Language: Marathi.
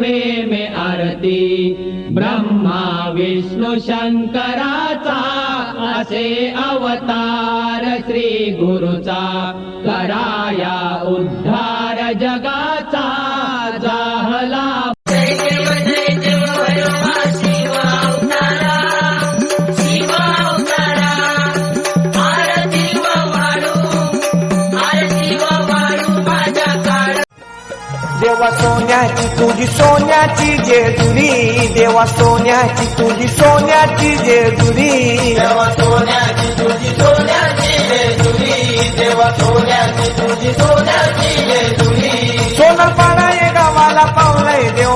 प्रेमे आरती ब्रह्मा विष्णू शंकराचा असे अवतार श्री गुरुचा कराया उद्धार जगाचा जाहला देवा सोन्याची तुझी सोन्याची जेजुरी देवा सोन्याची तुझी सोन्याची जेजुरी देवा सोन्याची तुझी सोन्याची जेजुरी देवा सोन्याची तुझी सोन्याची जेजुरी सोनर पाडा गावाला पावलंय देव